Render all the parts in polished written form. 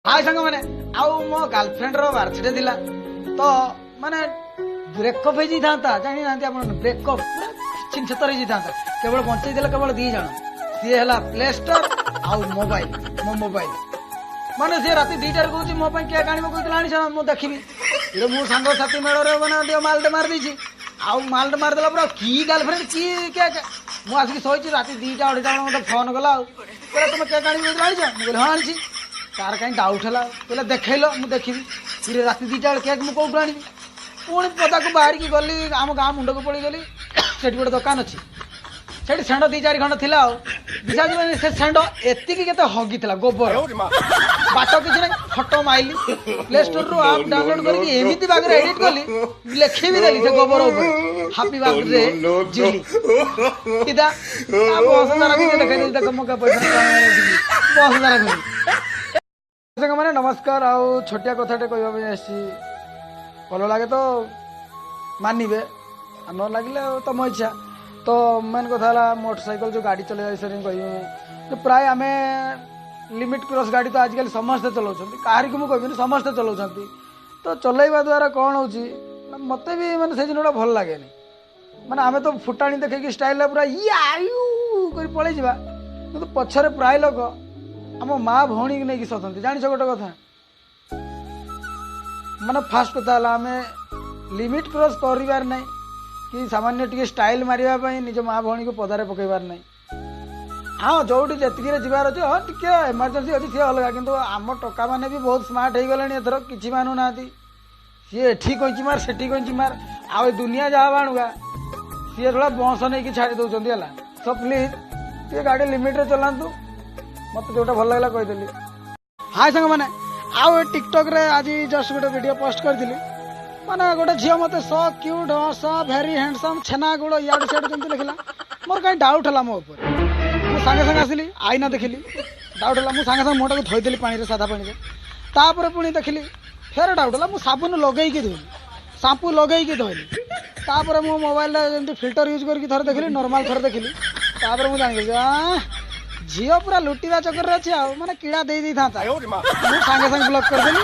हाय सांग मैंने आउ मो गर्लफ्रेंड रो बर्थडे दिला तो माने ब्रेकअप हो जाता जानी ना ब्रेकअप पूरा छिन छतर हो जाता केवल बंचई देला केवल दी जण सी है प्ले स्टोर आउ मोबाइल मो मोबाइल माने से राति 2टार कहूँ मो केक आने कहते आनी मुझे देखी मो सांग साथी मेड़ मैंने मालटे मार दी आउ मालटे मारदेला पूरा की गर्लफ्रेंड की केक मुझे शोची राति 2टा 2:30 मत फोन कला तुम केक आनी आनी हाँ आनी तार कहीं डाउट है कहला देखल मुझे देखी राति 2टा केक मुझे कौटू आनी पुणी पदा को बाहर की गली आम गाँ मुंड को पड़ी गली से गोटे दुकान अच्छी से सेंड 2-4 खंड थी विश्वास से सेंड एतिकी के हगी गोबर बात किसी ना फटो माइली प्ले स्टोर रू आप डाउनलोड करके एमती बाग एडिट कली लेखी भी देली से गोबर हापी बर्थडे जिली किदा बस जरा देखा देख मौका पैसा बस जरा मैंने नमस्कार आउ छोटिया कथाटे कहवाई भल लगे तो मानवे न लगे तुम इच्छा तो मेन कथा मोटरसाइकिल जो गाड़ी चले विषय कह प्राय आम लिमिट क्रॉस गाड़ी तो आजिकल समस्ते चलाऊँ कहार को मुझे समस्ते चलाऊँ तो चलैवा द्वारा कौन हो मत भी मैंने से जिनटा भल लगे माने आम तो फुटाणी देखिए स्टाइल पूरा कर पलि जा कि पछरे प्राय लोक आम माँ भौणी की नहीं सतंती जान गोटे कथा माने फास्ट कथा आम लिमिट क्रॉस कर कि सामान्य टी स्टाइल मारे निज माँ भौणी को पदारे पकईबार ना हाँ जो जी जबार अच्छे हाँ टी एमरजेंसी अच्छी सी अलग कि आम टका मैंने भी बहुत स्मार्ट हो गले एथर कि मानु ना सी एठी कैंची मार सेठी कैंची मार आ दुनिया जहाँ बाणुगा सी थोड़ा बंश नहीं छाड़ी दौरान है सो प्लीज सी गाड़ी लिमिट रे चलातु मत जोटा भल लगा कहीदेली हाय सांग मैंने आउ टिकटक रे आज जस्ट गोटे वीडियो पोस्ट करी माने गोटे झील मत सो क्यूट सो भेरी हैंडसम छेना गुड़ इाड़ सियाड़ जमी लिखला मोर कहीं डाउट है मो ऊपर मुझे सागे सागे आसली आईना देखिली डाउट है मुझे सागे सागे मुहटा को धोईदेली पानी सादा पानी तापर पुणी देखिली फेर डाउट है मुझे साबुन लगेगी धोली शाम्पू लगेगी धोली तापर मो मोबाइल जमी फिल्टर यूज करके थोड़े देखिली नॉर्मल थोड़े देखिली तापर मुझे जानी झील पूरा लुटिवा चक्कर अच्छे आ माने कीड़ा दे था मुझे सागे सागे ब्लॉक करदेली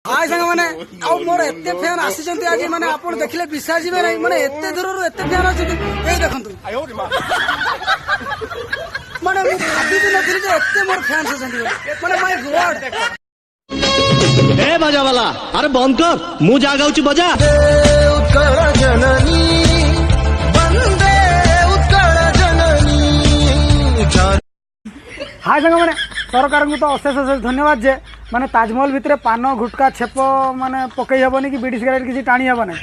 हाय सांग मैंने मोर एत फैन आसी आज मैंने आप देखिले विश्वास जी नहीं मैंने एत दूर एत फैन अच्छे यही देखु मैंने भाभी भी नी एत मोर फैंस मैंने माय गॉड ए बजा वाला अरे बंद कर मु जा गाउची बजा उत्कल जननी वंदे उत्कल जननी। हाय सांग मैंने सरकार को तो अशेष अशेष धन्यवाद जे माने ताजमहल भितर पान गुटका छेप माने पकई हेबनी कि बीड़ी सिगरेट किसी टाणी हेबनी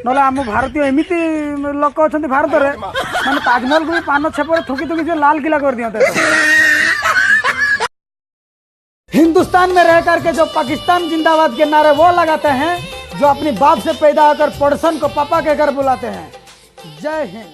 ना आम भारतीय एमती लोक अच्छा भारत में माने ताजमहल को भी पान छेप थुकी थुकी से लाल किला कर दिया हिंदुस्तान में रह करके जो पाकिस्तान जिंदाबाद के नारे वो लगाते हैं जो अपनी बाप से पैदा होकर पड़ोसन को पापा कहकर बुलाते हैं। जय हिंद।